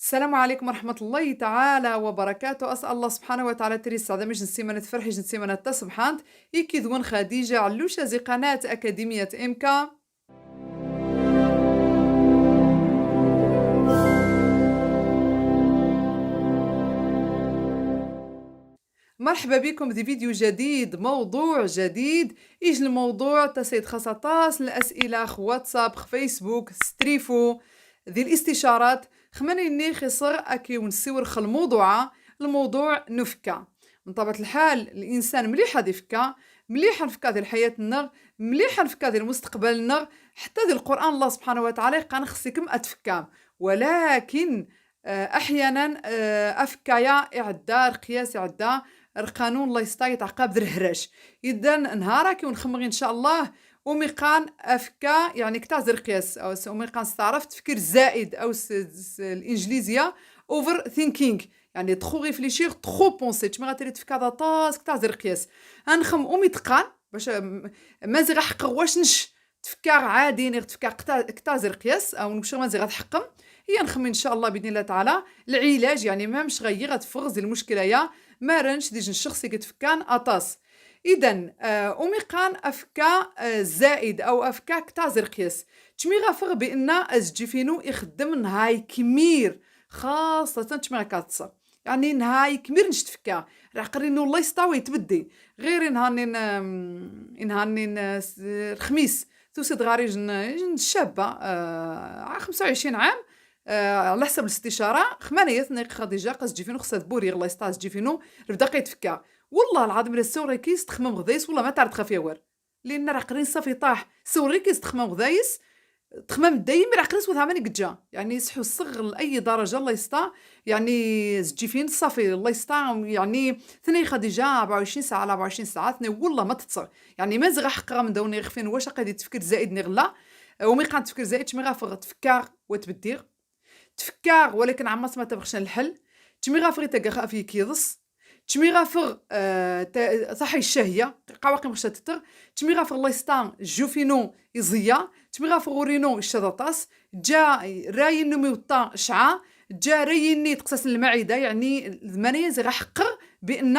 السلام عليكم ورحمة الله تعالى وبركاته. أسأل الله سبحانه وتعالى تري السعادة مش نسيمانة تفرحي نسيمانة تصبحانت إيكي ذون خديجة علوشة زي قناة أكاديمية إمكا. مرحبا بكم في فيديو جديد، موضوع جديد. إيش الموضوع؟ تسيد خاصة الأسئلة خ واتساب خ فيسبوك ستريفو ذي الاستشارات خماني خسر أكي ونسور خ الموضوع نفكا. من طبيعة الحال الإنسان مليح هذا يفكا، مليح نفكا ذي الحياة النغ، مليح نفكا ذي المستقبل النغ، حتى ذي القرآن الله سبحانه وتعالى قال خصكم أتفكام، ولكن أحيانا أفكايا إعدار قياس إعدا القانون الله يسطا يتعقب ذي الهراش. إذا نهارا كي ونخمغي إن شاء الله وميقان أفكا يعني كتاع زر قياس أو وميقان ستعرف تفكير زائد أو الإنجليزية اوفر ثينكينغ، يعني تخو ريفليشيغ تخو بونسي تشمي غاتري تفكا ذا طاس كتاع زر قياس هنخم وميتقان باش مازي غحقق واش نش تفكار عادي نغ تفكار كتاع زر قياس أو نمشي مازي غتحقم هي نخمم إن شاء الله بإذن الله تعالى العلاج، يعني ما مش غير غتفغز المشكلة يا ما رانش ديجن الشخص كتفكان أطاس. إذن أوميقان أفكا زائد أو أفكا كتاع زرقياس تشمي غافغ بأن أزجفينو يخدم نهاي كمير خاصة تشمي غاكاتصا، يعني نهاي كمير نش تفكا عقرينو الله يستوي يتبدي غير نهانين الخميس توسد غاري جن شابة 25 عام على حسب الاستشاره خمانية ثنيق خديجه قاس جيفينو خصها تبوري الله يستاز جيفينو بدا قيتفكا والله العظيم لا سوريكيس تخمم غدايس والله ما تعرف تخافي وار لان راه قرين صافي طاح سوريكيس تخمم غدايس تخمم دايما راه قريس وثا ماني قجا يعني يصحوا الصغر لاي درجه الله يستا يعني زجيفين صافي الله يستا يعني ثني خديجه 24 ساعه على 24 ساعه ثني والله ما تتصر يعني ما زغا حقا من دوني يغفين واش قادي تفكر زائد نغلا ومي قان تفكر زائد شمي غافغ تفكار وتبدير تفكار ولكن عماس ما تبغش الحل تشمي غافغ تاقا في كيضس تشمي غافغ صحي الشهيه قواقي مخشى تتر تشمي غافغ الله يستان جوفينو يزيا تشمي غافغ ورينو الشطاطاس جا راين نمي وطا شعا جا رايني تقصص المعده يعني المانيه زي حقر بان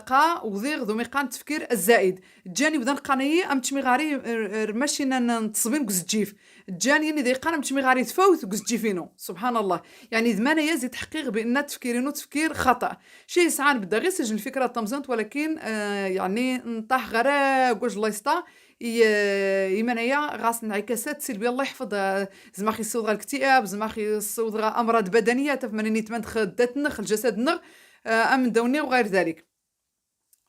قا وذيغ ذو ميقان تفكير الزائد جاني بدن قانيه ام تشمي غاري ماشي نتصبين كوز تجيف جاني ذي قان تشمي غاري تفوت كوز تجيفينو سبحان الله يعني ذمانه يزي تحقيق بان تفكيرينو تفكير خطا شي ساعات بدا غير سجن الفكره طمزنت ولكن يعني نطاح غرا كوج الله يسطا يمنايا غاس انعكاسات سلبيه الله يحفظ زماخي يصوض الاكتئاب زماخي يصوض امراض بدنيه تفمنني تمنخ الدات الجسد نغ ام دوني وغير ذلك.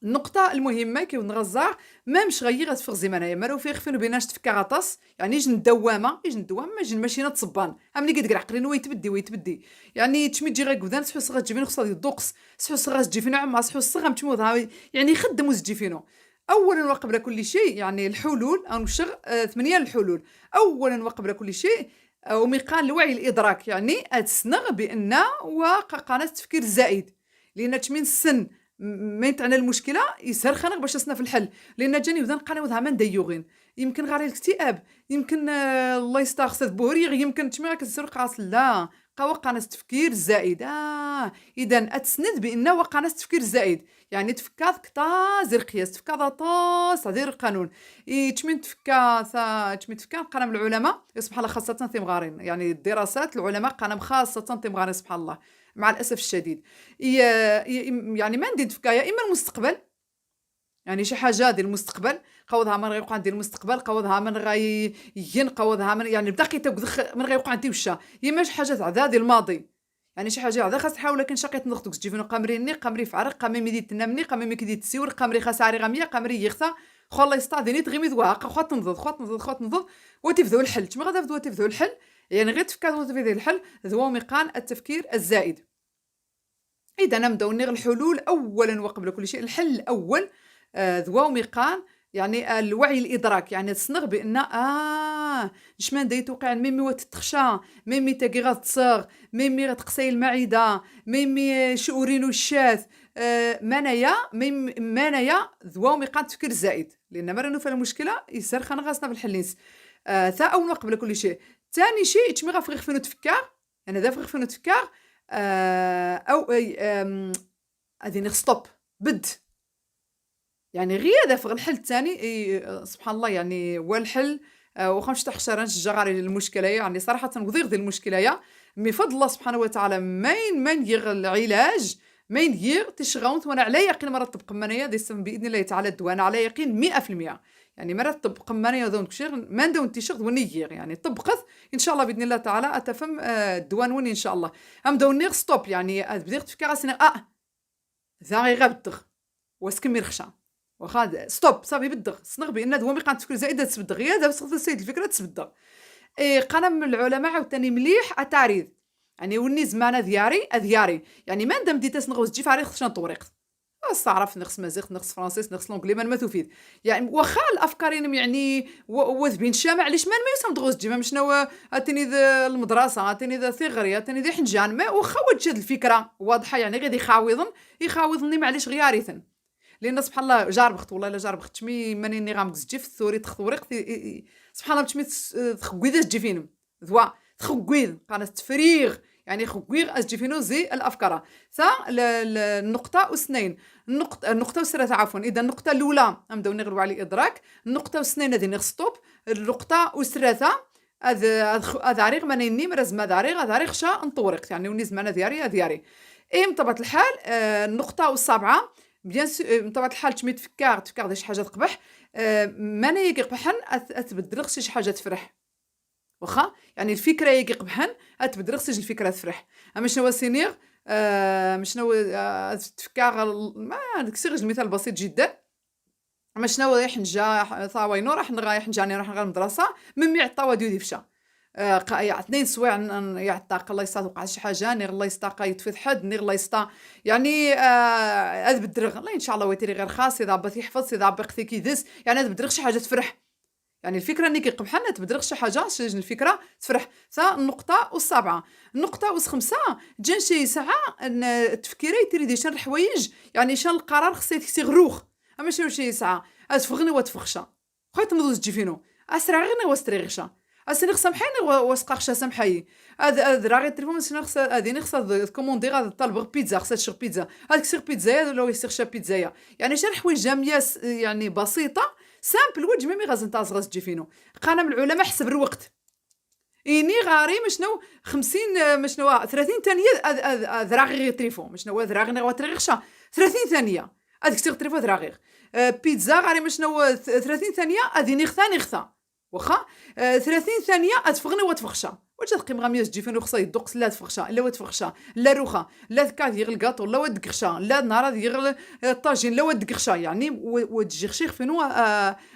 النقطة المهمة كي نغزع ما مش غير تفغ زمانية ما لو في خفين بيناش تفكا غطاس يعني يجن الدوامة يجن الدوامة يجن ماشينة تصبان امني قد عقلين ويتبدي ويتبدي يعني تشمي تجي غير قدان سحو صغا تجيفينو خصها الدوقس سحو صغا تجيفينو عما سحو الصغا متموض يعني يخدموا تجيفينو. اولا وقبل كل شيء يعني الحلول او نشغ 8 الحلول. اولا وقبل كل شيء وميقان الوعي الادراك يعني اتسنغ بان واقع قناة تفكير زائد لان تشمين السن ما تعنى المشكله يسهر خانق باش اسنا في الحل لان جاني وذن قناو ذا من ديوغين يمكن غير الاكتئاب يمكن الله يستخسر بوري يمكن تشمي كتسر قاص لا قوا قناص تفكير زائد اذا اتسند بان وقناص تفكير زائد يعني تفكاض كتا زير قياس تفكاض طاس زير القانون تشمي تفكا تشمي تفكا قنم العلماء سبحان الله خاصه تيمغارين يعني الدراسات العلماء قنم خاصه تيمغارين سبحان الله مع الاسف الشديد يعني ما ندير تفكا يا اما المستقبل يعني شي حاجه ديال المستقبل قوضها من غيوقع عندي المستقبل قوضها من غي ين قوضها من يعني بدا قيتا من غيوقع عندي وشا يما شي حاجه عذا ديال الماضي يعني شي حاجه عذا خاص تحاول لكن شقيت نضغطك تجيفنو قمريني قمري في عرق قمري ميدي تنامني قمري ميكدي تسيور قمري خساري غاميه قمري يخسا خو الله يستعذني تغيمي ذوا خوات نضض خوات نضض وتفذو الحل تما غادا فدوا تفذو الحل يعني غير تفكر وتفذو الحل ذو ميقان التفكير الزائد. إذا نبداو نغ الحلول أولا وقبل كل شيء الحل الأول ذو ميقان يعني الوعي الإدراك يعني تصنغ بأن نشمان دايت وقع ميمي وتتخشى ميمي تاقي غتصغ ميمي غتقسي المعدة ميمي شعورينو الشاذ مانايا ذو ميقان تفكير زائد لأن مرة نوفى المشكلة يسر خانا غاسنا في الحلينس ثا أول وقبل كل شيء ثاني شيء تشمي غافغ خفينو تفكار يعني هذا فغ فين تفكار أو هذه ستوب بد، يعني غير هذا فغ الحل الثاني سبحان الله يعني هو الحل. واخا مش تخسر نشجع على المشكله يعني صراحه نقدر ديال المشكله مي فضل الله سبحانه وتعالى ما يندير العلاج ما يندير تشغاونت وانا على يقين مرة تبقى منايا دي السم باذن الله تعالى الدواء انا على يقين 100%. يعني مرة تبقى منايا دون كشير ما ندون تيشغل ونيير يعني طبقت ان شاء الله باذن الله تعالى اتفهم الدواء وني ان شاء الله ام دونير ستوب يعني بديت تفكر سنة ذا غير بدغ واسكمي رخشا واخا ستوب صافي بدغ صنغ بان دوا مي قان تفكر زائده تبدغ يا دابا تسخذ السيد الفكره تبدغ. قال من العلماء عاوتاني مليح اتعريض يعني وني زمانه ذياري يعني ما ندم ديت نغوز تجي فاري خصنا نطوريق استعرف نغس مزيغ نغس فرنسيس نغس لونجلي ما تفيد يعني واخا الافكار يعني وذبين الشامع علاش ما يسمى دغوز تجي ما شنو اتني ذا المدرسه اتني ذا ثغري اتني ذا حنجان ما واخا وجد الفكره واضحه يعني غير يخاوضني معليش غياريثن لان سبحان الله جاربخت والله الا جاربخت تمي مانيني غامزجي في الثوري تخوريق سبحان الله تمي تخويذ تجي فينم ذوا تخويذ قالت تفريغ يعني خويغ اسجي فينو زي الافكار النقطه واثنين النقطه والثلاثه عفوا اذا النقطه الاولى نبداو نغلبوا على الادراك النقطه واثنين هذه ستوب النقطه والثلاثه هذا عريق مانيني مرزمه داريغ شا نطورق يعني وني زمانه دياري بطبيعه الحال النقطه والسابعه بيان بطبيعه الحال تمي تفكر داك شي حاجه تقبح مانا يقبحن تبدل شي حاجه تفرح واخا يعني الفكره يقبحن تبدل الفكره تفرح اما شنو سينير شنو تفكر ما نكسر المثال بسيط جدا اما شنو رايح نجا ثاوينو راح نجاني راح نغير المدرسه من يعطاو ديو ديفشا اثنين سوايع يعطاق الله يستا وقع شي حاجه نير الله يستا يتفيد حد نير الله يستا يعني هذا بدرغ الله ان شاء الله ويتري غير خاص اذا بغيتي يحفظ اذا بغيتي كيدز يعني هذا بدرغ شي حاجه تفرح يعني الفكره انك قبحنا تبدرغ شي حاجه شجن الفكره تفرح النقطه والسابعه النقطه والخمسه جان شي ساعه ان التفكير يتري دي شان الحوايج يعني شان القرار خصو غروخ اما شي ساعه تفغني وتفخشا بغيت نوض تجي فينو اسرع غير وستريغشا اسني سامحيني واسقاخشا سامحي هذا راه غير التليفون خص هذه خص كوموندي غادي طالب بيتزا خصها تشرب بيتزا هذيك سير بيتزايا ولا يسير بيتزايا يعني شي حوايج جاميه يعني بسيطه سامبل وجه ميمي غازن تاز غاز تجي فينو قانا من العلماء حسب الوقت إني غاري مشنو 50 مشنو 30 ثانية ذراغي غير تليفون مشنو ذراغي نغوا تريغشا 30 ثانية هذيك تيغ تليفون ذراغي بيتزا غاري مشنو 30 ثانية هذه نغثا واخا 30 ثانية تفغني وتفخشا واش تقيم غاميوس تجي فين خصها يدق لا تفخشا لا وتفخشا لا روخا لا كاد يغل الكاطو لا ودقخشا لا نهار يغل الطاجين لا ودقخشا يعني وتجي خشيخ فينو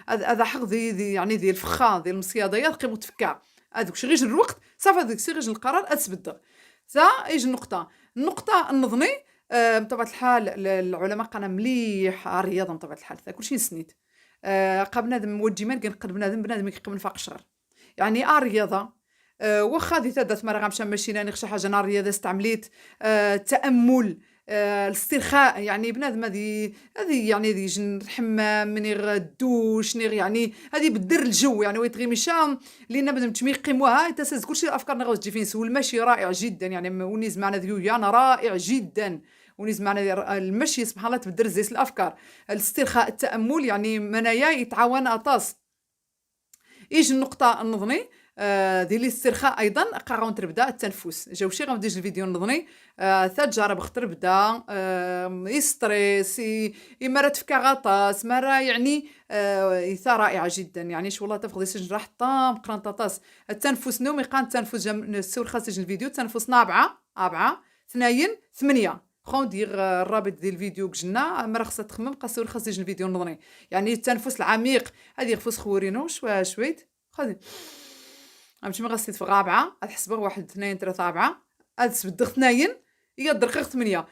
هذا حق ذي يعني ذي الفخا ذي المصياديه تقيم تفكا هذوك شي غير الوقت صافي هذيك شي غير القرار اتبدل يجي النقطه النظني بطبيعه الحال العلماء قالوا مليح الرياضه بطبيعه الحال كلشي نسنيت قبل بنادم وجيمان كنقد بنادم يقبل فاق الشغر يعني الرياضه واخا دي تدات مرة غامشا ماشي ناني شي حاجه نار رياضه استعمليت التامل الاسترخاء يعني بنادم هذه يعني ذي جن الحمام منير الدوش نير يعني هذه بدر الجو يعني ويتغي مشى لان بنادم تميقيموها تسز كلشي الافكار نغوز تجي فين سول المشي رائع جدا يعني ونيز معنا ذيو انا رائع جدا ونيز معنا المشي سبحان الله تبدر زيس الافكار الاسترخاء التامل يعني منايا يتعاون اطاس يجي النقطه النظني ديال الاسترخاء ايضا قاعون تبدا التنفس جاوشي غندير الفيديو النظني تجارب خطر بدا يستريس مره تفكا غطاس مره يعني إثارة رائعه جدا يعني شو والله تفقدي سجن راح طام قران طاس التنفس نومي قان التنفس السور خاص الفيديو التنفس 4 2 8 خون دير الرابط ديال الفيديو بجنا مره خاصها تخمم قاسور خاص الفيديو النظني يعني التنفس العميق هذه يخفص خورينو شويت خذي غنمشي غاسيت في 4 غتحسبها 1 2 3 4 غتبدغ 2 هي الدقيقه 8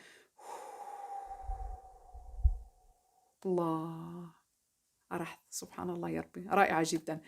الله راح سبحان الله يا ربي رائعه جدا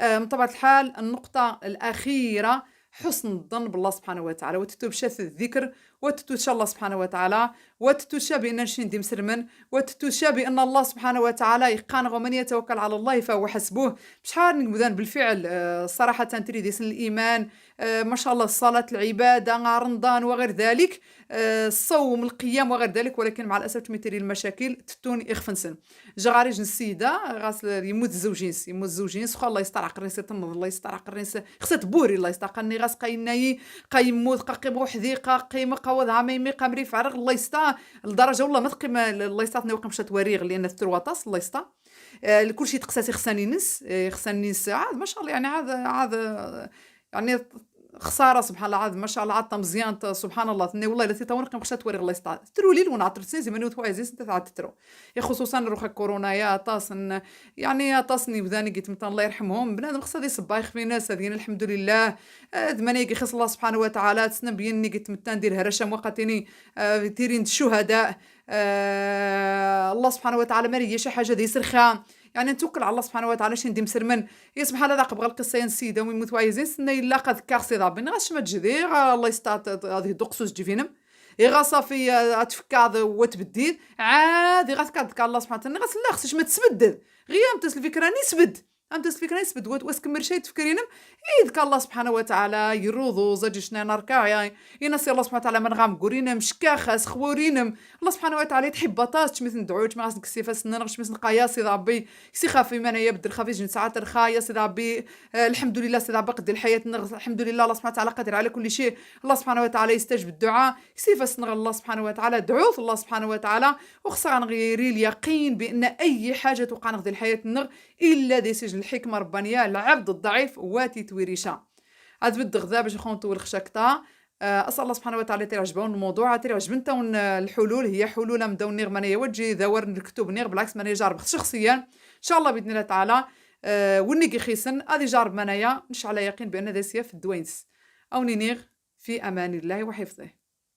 بطبيعه الحال النقطه الاخيره حسن الظن بالله سبحانه وتعالى وتتوشى الذكر وتتوشى الله سبحانه وتعالى وتتوشى بان نشي ندي مسرمن وتتوشى بان الله سبحانه وتعالى يقان ومن يتوكل على الله فهو حسبه بشحال نقدر بالفعل صراحه تريد يسن الايمان ما شاء الله الصلاة، العبادة، رمضان وغير ذلك، الصوم، القيام وغير ذلك، ولكن مع الأسف تمثيلي المشاكل تتون إخفنسن. جا غاريج السيدة غاس يموت الزوجينس، يموت الزوجينس، خو الله يستر عقل ريسي تنض، الله يستر عقل ريسي خصها تبوري، الله يستر قني غاس قايناي قايموت قاقي بوحدي قاقي قاوض عميمي قامري فعرق، الله يستر لدرجة والله ما تقيم الله يستر نوقع مشات وريغ لأن تروطاس الله يستر. كلشي تقساسي خصني نس، خصني نس عاد ما شاء الله يعني عاد يعني خسارة سبحان الله، عاد ما شاء الله عاد مزيان سبحان الله ثني والله إلا تيطون قيم خشات وري الله يستر ترو ليل ونعطر سنين زي ما نوت وايزيس انت تعاد تترو يا خصوصا روخا كورونا يا طاسن يعني يا طاسني وذاني قلت متى الله يرحمهم بنادم خصها دي صبايخ في ناس هذين الحمد لله. دماني خص الله سبحانه وتعالى تسنى بيني قلت متى ندير هرشا وقتني تيرين الشهداء. الله سبحانه وتعالى مري شي حاجه دي سرخه يعني نتوكل على الله سبحانه وتعالى شي ندير مسرمن يا سبحان الله قبل القصه نسيده ويموت وايزين سنه الا قد كارسي ربي غاش ما تجدي الله يستعط هذه دقسوس تجي فينم يغا صافي تفكاد وتبديد عادي غتكاد الله سبحانه وتعالى غاس لا خصش ما تسبدد غير امتس الفكره نسبد امتس الفكره نسبد واسكمر شي تفكرينم يذكر الله سبحانه وتعالى يروضو زاج شنا نركع ينسي الله سبحانه وتعالى من غام قورينم مشكاخس خورينم الله سبحانه وتعالى تحب طاس تشمث ندعوش ما غاسك السيفاس نرغش مثل نقايا سي ربي سي خافي من يبدل خافي جن ساعات الخايا سي ربي الحمد لله سي ربي قد الحياه الحمد لله الله سبحانه وتعالى قادر على كل شيء الله سبحانه وتعالى يستجب الدعاء سيفاس نغ الله سبحانه وتعالى دعوث الله سبحانه وتعالى وخصنا نغيري اليقين بان اي حاجه توقع نغ الحياه النغ الا دي سجن الحكمه الربانيه العبد الضعيف واتي تويريشا عاد بد غذا باش نكون طول خشكتا. اسال الله سبحانه وتعالى تعجبون الموضوع تعجبنتون الحلول هي حلول مداو نيغ مانيا وجي داور نكتب نيغ بالعكس مانيا جارب شخصيا ان شاء الله باذن الله تعالى. ونيكي خيسن ادي جارب مانيا نش على يقين بان هذا سيف الدوينس او نيغ في امان الله وحفظه.